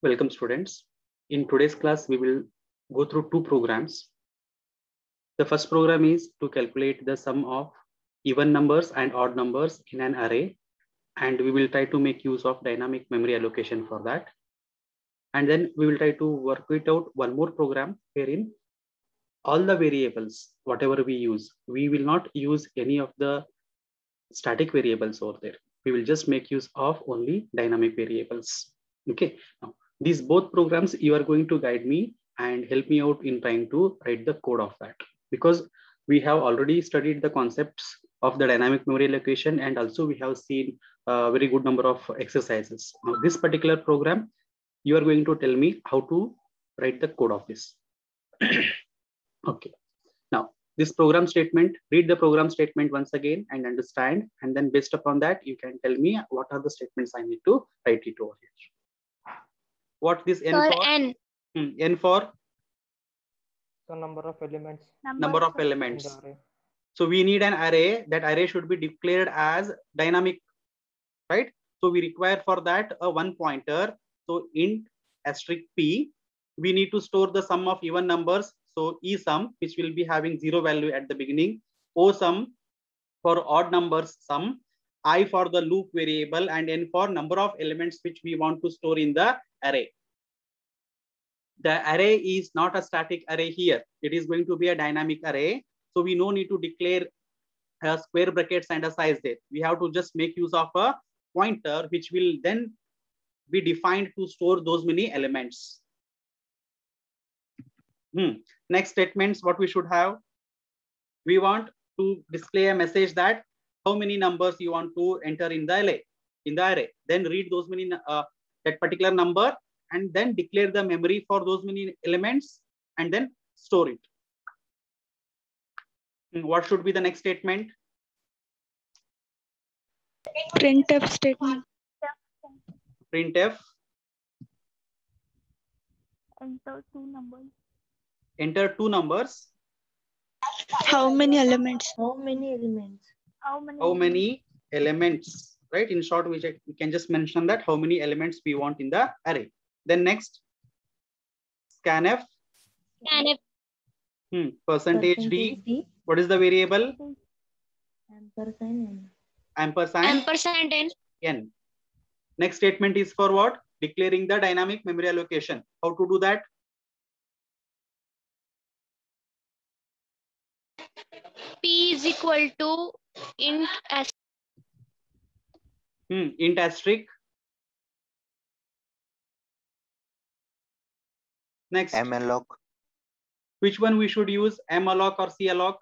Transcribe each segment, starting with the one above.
Welcome students. In today's class, we will go through two programs. The first program is to calculate the sum of even numbers and odd numbers in an array. And we will try to make use of dynamic memory allocation for that. And then we will try to work it out one more program wherein all the variables, whatever we use, we will not use any of the static variables over there. We will just make use of only dynamic variables. Okay. Now, these both programs, you are going to guide me and help me out in trying to write the code of that, because we have already studied the concepts of the dynamic memory allocation, and also we have seen a very good number of exercises. Now, this particular program, you are going to tell me how to write the code of this. Okay. Now, this program statement, read the program statement once again and understand. And then based upon that, you can tell me what are the statements I need to write it over here. What this N for? N. N for? So number of elements. Number of elements. So we need an array. That array should be declared as dynamic, right? So we require for that a one pointer. So int asterisk p, we need to store the sum of even numbers. So e sum, which will be having 0 value at the beginning. O sum for odd numbers sum. I for the loop variable, and n for number of elements which we want to store in the array. The array is not a static array here. It is going to be a dynamic array. So we no need to declare square brackets and a size there. We have to just make use of a pointer, which will then be defined to store those many elements. Next statements, what we should have. We want to display a message that how many numbers you want to enter in the array. Then read those many that particular number, and then declare the memory for those many elements, and then store it. What should be the next statement? Printf statement. Printf. Enter two numbers. Enter two numbers. How many elements? How many elements? How many elements? Right. In short, we can just mention that how many elements we want in the array. Then next, scanf. Scanf. Percentage d. What is the variable? Ampersand n. Next statement is for what? Declaring the dynamic memory allocation. How to do that? P is equal to int asterisk. Int asterisk. Next. malloc. Which one we should use? malloc or calloc?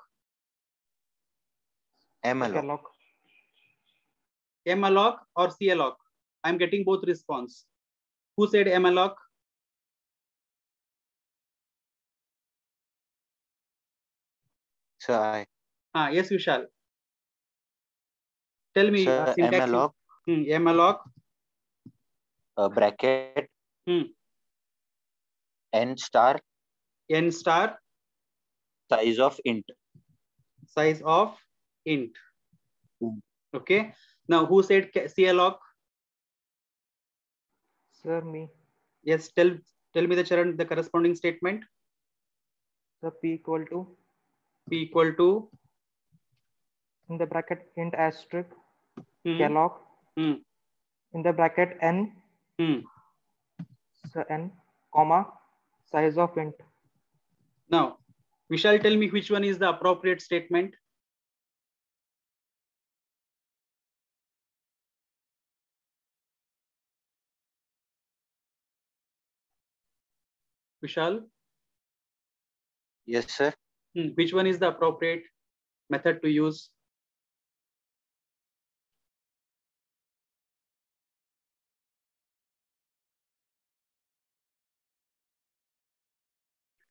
malloc. malloc or calloc? I'm getting both response. Who said malloc? Sir, I. Yes, Vishal. Tell me. Sir, malloc. malloc. Bracket. N star. N star. Size of int. Size of int. Okay. Now, who said calloc? Sir, me. Yes. Tell me the corresponding statement. The p equal to. P equal to. In the bracket int asterisk. Calloc. In the bracket n. So n, comma, size of int. Now, Vishal, tell me which one is the appropriate statement. Vishal? Yes, sir. Which one is the appropriate method to use?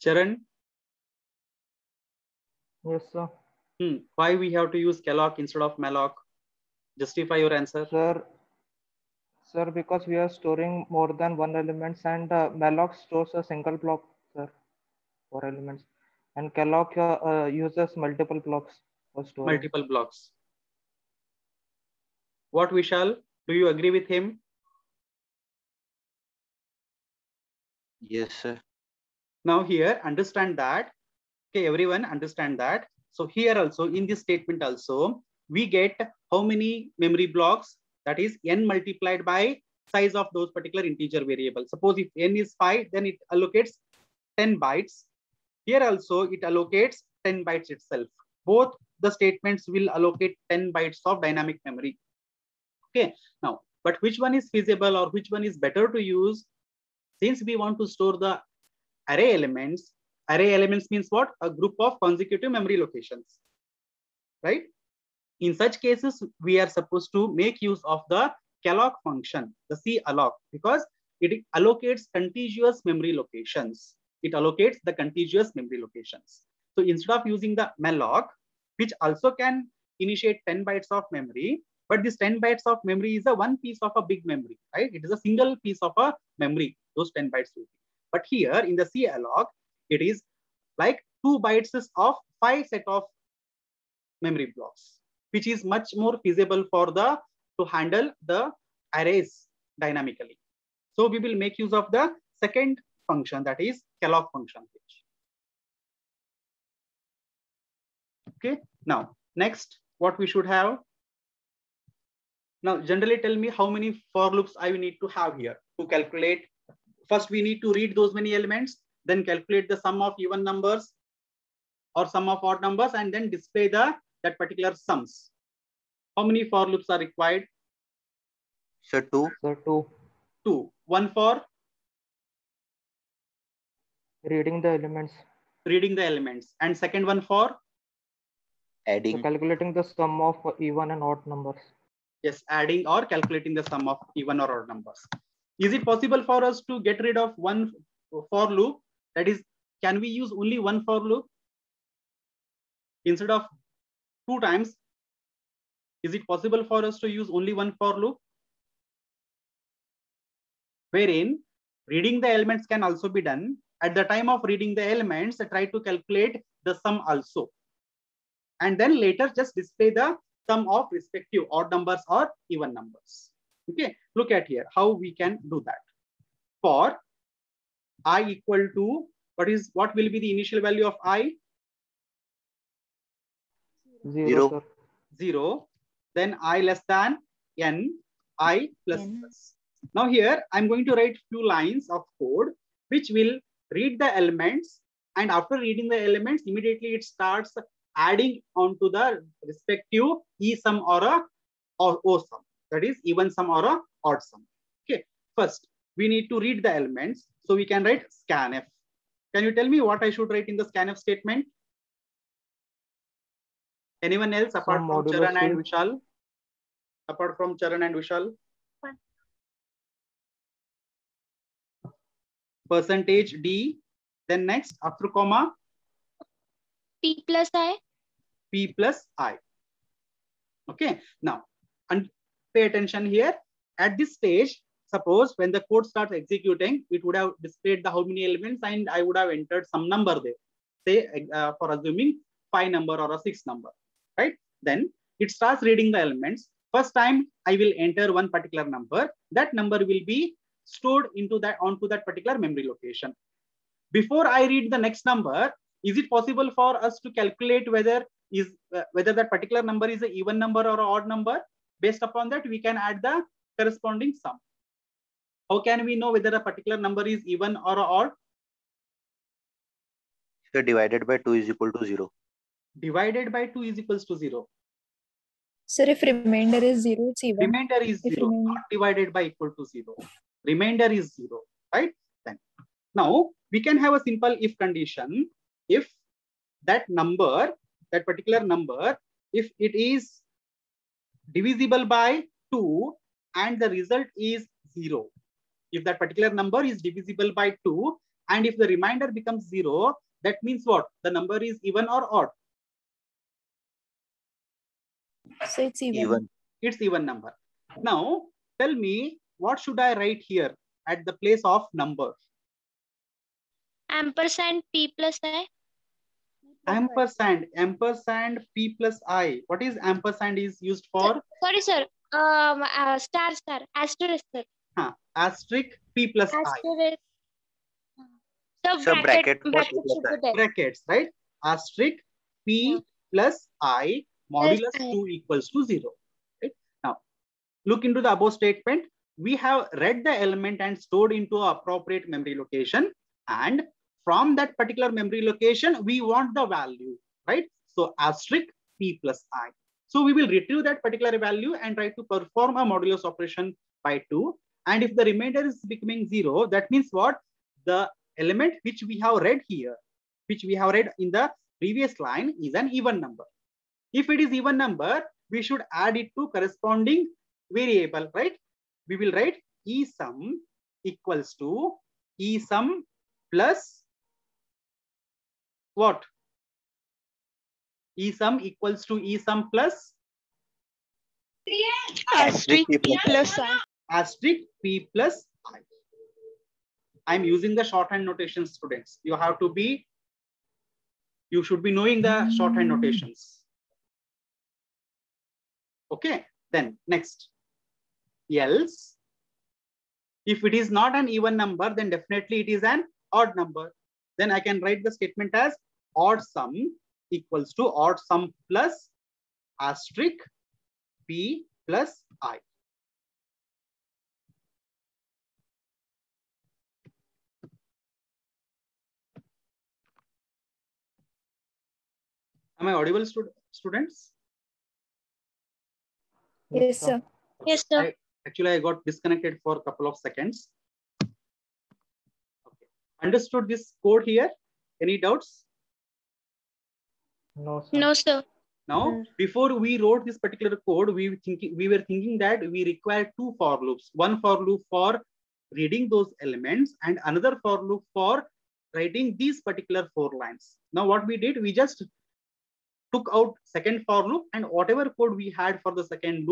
Charan? Yes, sir. Why we have to use calloc instead of malloc? Justify your answer. Sir, because we are storing more than one elements, and malloc stores a single block, sir, for elements, and calloc uses multiple blocks for storing. Multiple blocks. What, Vishal? Do you agree with him? Yes, sir. Now here, understand that. Okay, everyone understand that. So here also, in this statement also, we get how many memory blocks? That is n multiplied by size of those particular integer variables. Suppose if n is 5, then it allocates 10 bytes. Here also, it allocates 10 bytes itself. Both the statements will allocate 10 bytes of dynamic memory. Okay, now, but which one is feasible or which one is better to use? Since we want to store the array elements means what? A group of consecutive memory locations, right? In such cases, we are supposed to make use of the calloc function, the calloc, because it allocates contiguous memory locations. It allocates the contiguous memory locations. So instead of using the malloc, which also can initiate 10 bytes of memory, but this 10 bytes of memory is a one piece of a big memory, right? It is a single piece of a memory, those 10 bytes will be. But here in the calloc, it is like 2 bytes of 5 set of memory blocks, which is much more feasible for the to handle the arrays dynamically. So we will make use of the second function, that is calloc function. Okay, now next what we should have. Now generally tell me how many for loops I need to have here to calculate. First we need to read those many elements, then calculate the sum of even numbers or sum of odd numbers, and then display that particular sums. How many for loops are required? Sir, 2. Sir, 2. 2. One for Reading the elements. reading the elements, and second one for So Adding. calculating the sum of even and odd numbers. yes, adding or calculating the sum of even or odd numbers. Is it possible for us to get rid of one for loop? That is, can we use only one for loop instead of 2 times? Is it possible for us to use only one for loop, wherein reading the elements can also be done? At the time of reading the elements, try to calculate the sum also, and then later just display the sum of respective odd numbers or even numbers. Okay, look at here how we can do that. For I equal to, what will be the initial value of I? 0, sir. 0. Then I less than n, I plus N. plus. Now here I'm going to write few lines of code which will read the elements, and after reading the elements, immediately it starts adding onto the respective e sum or o sum, that is even sum or a odd sum. Okay, first we need to read the elements, so we can write scanf. Can you tell me what I should write in the scanf statement? Anyone else apart from Charan and Vishal? Apart from Charan and Vishal? Percentage D, then next after comma P plus I. P plus I. Okay, now and pay attention here. At this stage, suppose when the code starts executing, it would have displayed the how many elements, and I would have entered some number there. Say for assuming 5 number or a 6 number, right? Then it starts reading the elements. First time I will enter one particular number. That number will be stored into that onto that particular memory location. Before I read the next number, is it possible for us to calculate whether that particular number is an even number or an odd number? Based upon that, we can add the corresponding sum. How can we know whether a particular number is even or odd? So divided by 2 is equal to 0. Divided by 2 is equals to 0. Sir, if remainder is 0, it's even. Remainder is 0, not divided by equal to 0. Remainder is 0, right? Then now we can have a simple if condition. If that number, that particular number, if it is divisible by 2 and the result is 0. If that particular number is divisible by 2 and if the remainder becomes 0, that means what? The number is even or odd? So it's even. Even. It's even number. Now tell me, what should I write here at the place of number? Ampersand P plus I. Ampersand P plus I. What is ampersand is used for? Sorry, sir. Star, asterisk, sir. Asterisk P plus I. Asterisk. So Sir, bracket for bracket two plus should be I. there. Brackets, right? Asterisk P Yeah. plus I modulus I. 2 equals to 0. Right? Now, look into the above statement. We have read the element and stored into an appropriate memory location. And from that particular memory location, we want the value, right? So asterisk P plus I. So we will retrieve that particular value and try to perform a modulus operation by 2. And if the remainder is becoming 0, that means what? The element which we have read here, which we have read in the previous line, is an even number. If it is even number, we should add it to corresponding variable, right? We will write E sum equals to E sum plus what? E sum equals to E sum plus Asterisk P P plus plus I. asterisk P plus I. I'm using the shorthand notation, students. You should be knowing the shorthand notations. Okay, then next. Else, if it is not an even number, then definitely it is an odd number. Then I can write the statement as odd sum equals to odd sum plus asterisk P plus I. Am I audible, students? Yes, sir. Yes, sir. Actually, I got disconnected for a couple of seconds. Okay. Understood this code here? Any doubts? No, sir. No, sir. Now, before we wrote this particular code, we were thinking that we require two for loops. One for loop for reading those elements and another for loop for writing these particular 4 lines. Now, what we did, we just took out second for loop, and whatever code we had for the second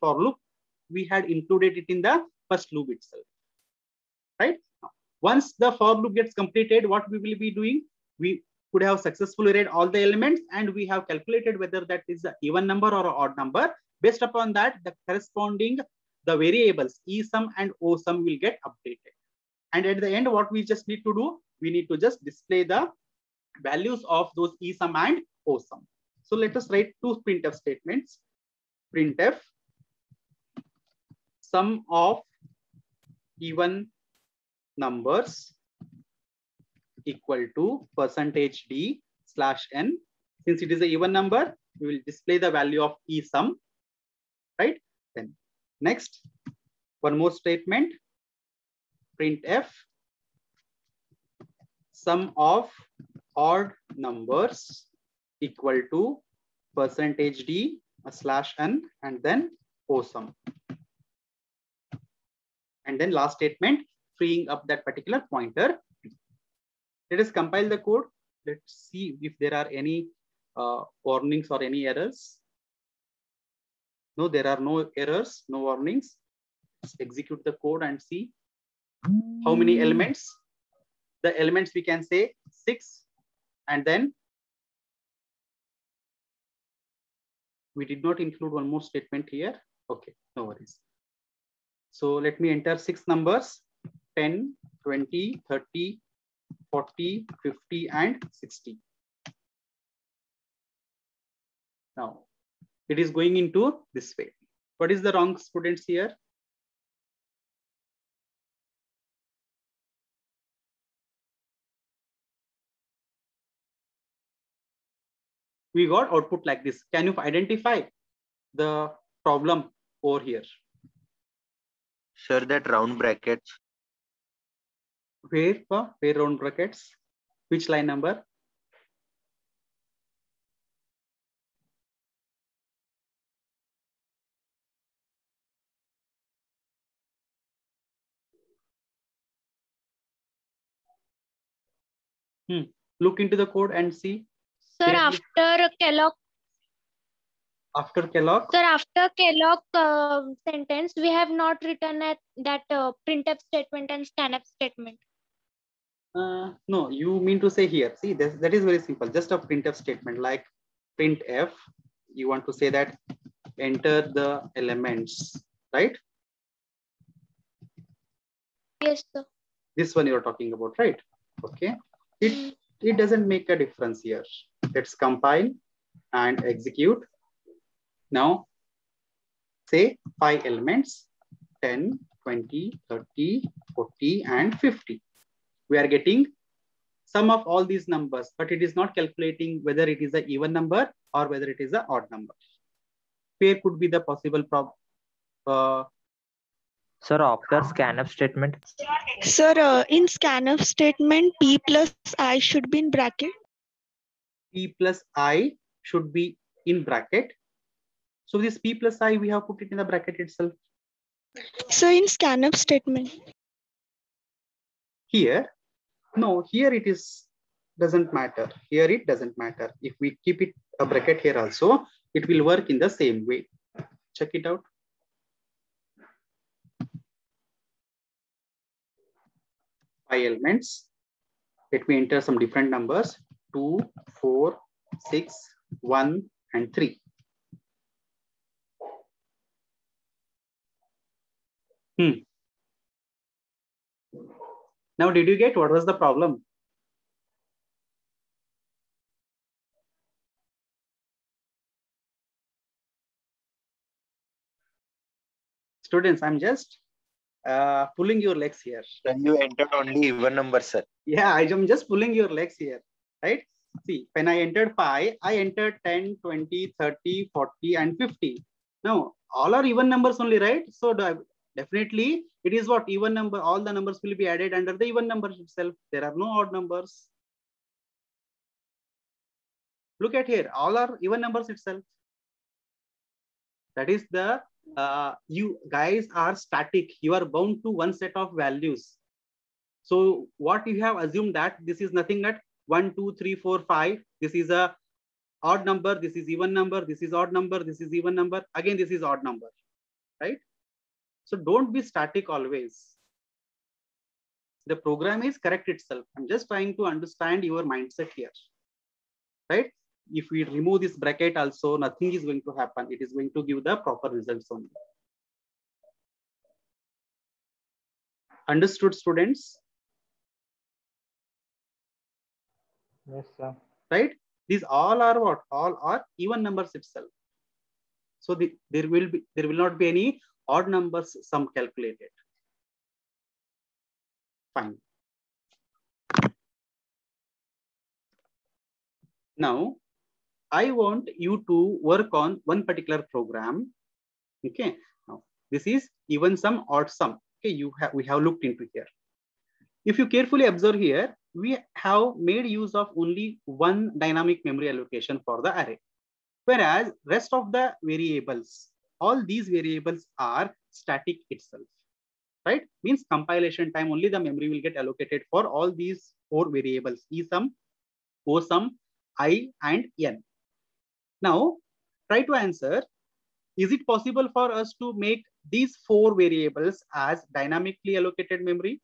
for loop, we had included it in the first loop itself. Right? Now, once the for loop gets completed, what we will be doing? We could have successfully read all the elements and we have calculated whether that is an even number or an odd number. Based upon that, the corresponding the variables E sum and O sum will get updated. And at the end, what we just need to do, we need to just display the values of those E sum and O sum. So let us write two printf statements. Printf sum of even numbers equal to %d/n. Since it is an even number, we will display the value of E sum, right? Then next, one more statement. Printf sum of odd numbers equal to %d/n and then O sum. And then last statement, freeing up that particular pointer. Let us compile the code. Let's see if there are any warnings or any errors. No, there are no errors, no warnings. Let's execute the code and see how many elements. The elements we can say 6, and then we did not include one more statement here. Okay, no worries. So let me enter 6 numbers: 10, 20, 30, 40, 50, and 60. Now, it is going into this way. What is the wrong, students, here? We got output like this. Can you identify the problem over here? Sir, that round brackets. Where round brackets? Which line number? Look into the code and see. Sir, after Kellogg. After Kellogg? Sir, after Kellogg sentence, we have not written that printf statement and scanf statement. No, you mean to say here. See, that is very simple. Just a printf statement like printf. You want to say that enter the elements, right? Yes, sir. This one you're talking about, right? Okay, it doesn't make a difference here. Let's compile and execute. Now say 5 elements, 10, 20, 30, 40, and 50. We are getting sum of all these numbers, but it is not calculating whether it is an even number or whether it is an odd number. Where could be the possible problem? Sir, after scanf statement. Sir, in scanf statement, P plus I should be in bracket. P plus I should be in bracket. So this P plus I, we have put it in the bracket itself. So in scanf statement. Here, no, here it is, doesn't matter. Here it doesn't matter. If we keep it a bracket here also, it will work in the same way. Check it out. Five elements. Let me enter some different numbers: 2, 4, 6, 1, and 3. Now, did you get what was the problem? Students, I'm just pulling your legs here. Then you entered only even numbers, sir. Yeah, I'm just pulling your legs here, right? See, when I entered 5, I entered 10, 20, 30, 40, and 50. Now, all are even numbers only, right? So definitely it is what even number, all the numbers will be added under the even numbers itself. There are no odd numbers. Look at here, all are even numbers itself. That is the, you guys are static. You are bound to one set of values. So what you have assumed that this is nothing but 1, 2, 3, 4, 5. This is a odd number. This is even number. This is odd number. This is even number. Again, this is odd number, right? So don't be static always. The program is correct itself. I'm just trying to understand your mindset here, right? If we remove this bracket also, nothing is going to happen. It is going to give the proper results only. Understood, students? Yes, sir. Right? These all are what? All are even numbers itself. So there will not be any odd numbers sum calculated. Fine. Now, I want you to work on one particular program. Okay. Now, this is even sum, odd sum. Okay, we have looked into here. If you carefully observe here, we have made use of only one dynamic memory allocation for the array. Whereas rest of the variables, all these variables are static itself, right? Means compilation time only the memory will get allocated for all these 4 variables: E sum, O sum, I, and N. Now, try to answer, is it possible for us to make these 4 variables as dynamically allocated memory?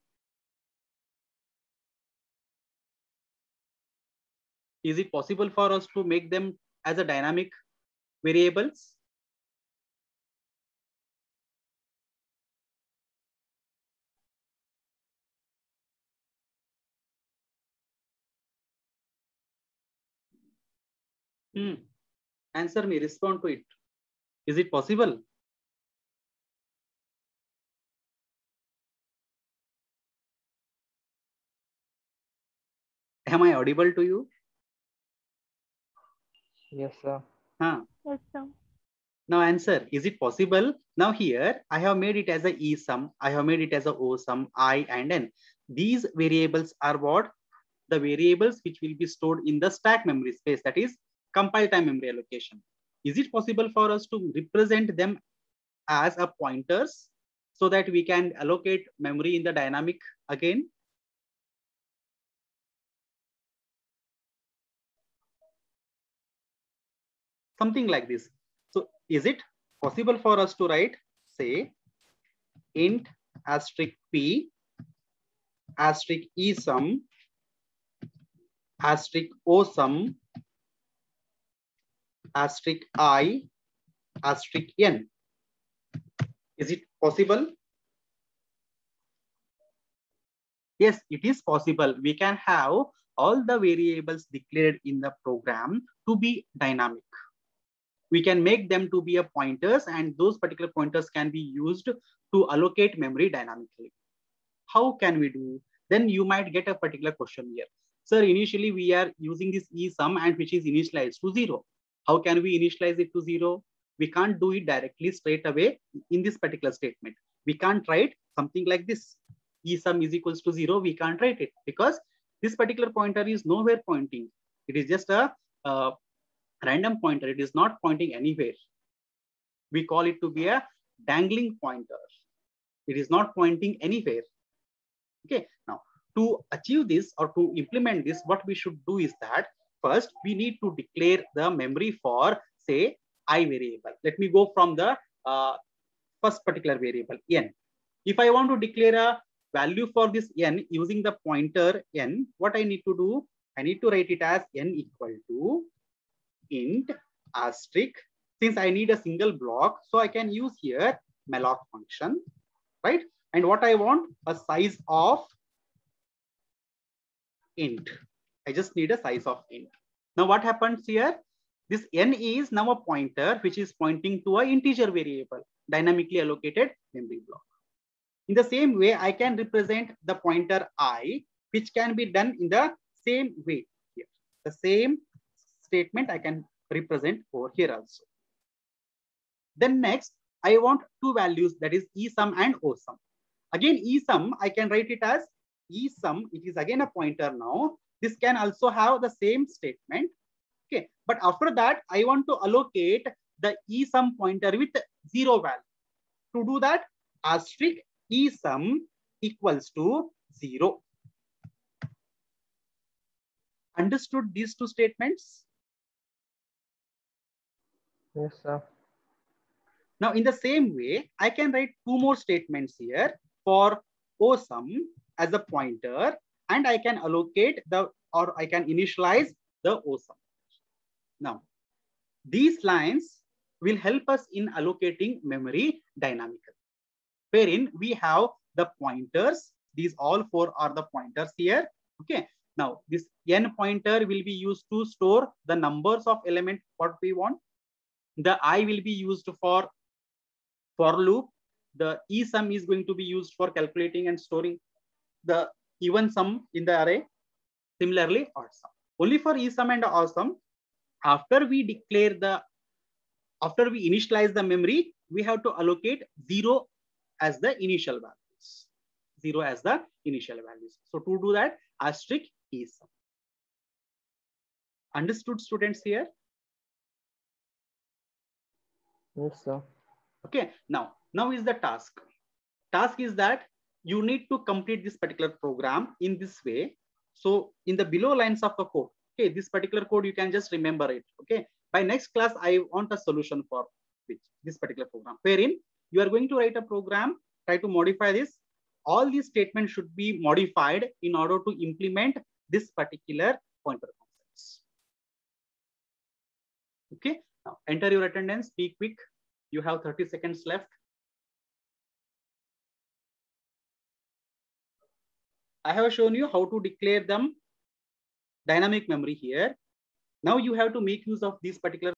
Is it possible for us to make them as a dynamic variables? Answer me, respond to it. Is it possible? Am I audible to you? Yes, sir. Yes, sir. Now answer, is it possible? Now here, I have made it as a E sum, I have made it as a O sum, I and N. These variables are what? The variables which will be stored in the stack memory space, that is compile time memory allocation. Is it possible for us to represent them as a pointers so that we can allocate memory in the dynamic again? Something like this. So is it possible for us to write, say, int asterisk P asterisk E sum asterisk O sum asterisk I asterisk N? Is it possible? Yes, it is possible. We can have all the variables declared in the program to be dynamic. We can make them to be a pointers, and those particular pointers can be used to allocate memory dynamically. How can we do? Then you might get a particular question here. Sir, initially we are using this eSum and which is initialized to 0. How can we initialize it to 0? We can't do it directly straight away in this particular statement. We can't write something like this. eSum is equals to 0. We can't write it because this particular pointer is nowhere pointing. It is just a random pointer. It is not pointing anywhere. We call it to be a dangling pointer. It is not pointing anywhere. Okay, now to achieve this or to implement this, what we should do is that first we need to declare the memory for, say, I variable. Let me go from the first particular variable n. If I want to declare a value for this n using the pointer n, what I need to do? I need to write it as n equal to int asterisk. Since I need a single block, so I can use here malloc function, right? And what I want, a size of int. I just need a size of int. Now what happens here? This n is now a pointer which is pointing to an integer variable, dynamically allocated memory block. In the same way, I can represent the pointer I, which can be done in the same way here. The same statement I can represent over here also. Then next, I want two values, that is eSum and OSum. Again, eSum, I can write it as eSum. It is again a pointer now. This can also have the same statement. Okay, but after that, I want to allocate the eSum pointer with 0 value. To do that, asterisk eSum equals to 0. Understood these two statements? Yes, sir. Now, in the same way, I can write two more statements here for OSum as a pointer, and I can allocate the, or I can initialize the OSum. Now, these lines will help us in allocating memory dynamically, wherein we have the pointers. These all four are the pointers here. Okay. Now, this n pointer will be used to store the numbers of element what we want. The I will be used for loop. The eSum is going to be used for calculating and storing the even sum in the array. Similarly, odd sum. Only for eSum and OSum, after we initialize the memory, we have to allocate 0 as the initial values. 0 as the initial values. So to do that, asterisk eSum. Understood, students here? Yes, sir. Okay, now is the task. Task is that you need to complete this particular program in this way. So in the below lines of the code, okay, this particular code, you can just remember it. Okay, by next class, I want a solution for this particular program, wherein you are going to write a program, try to modify this. All these statements should be modified in order to implement this particular pointer concepts. Okay, now enter your attendance, be quick. You have 30 seconds left. I have shown you how to declare them dynamic memory here. Now you have to make use of these particular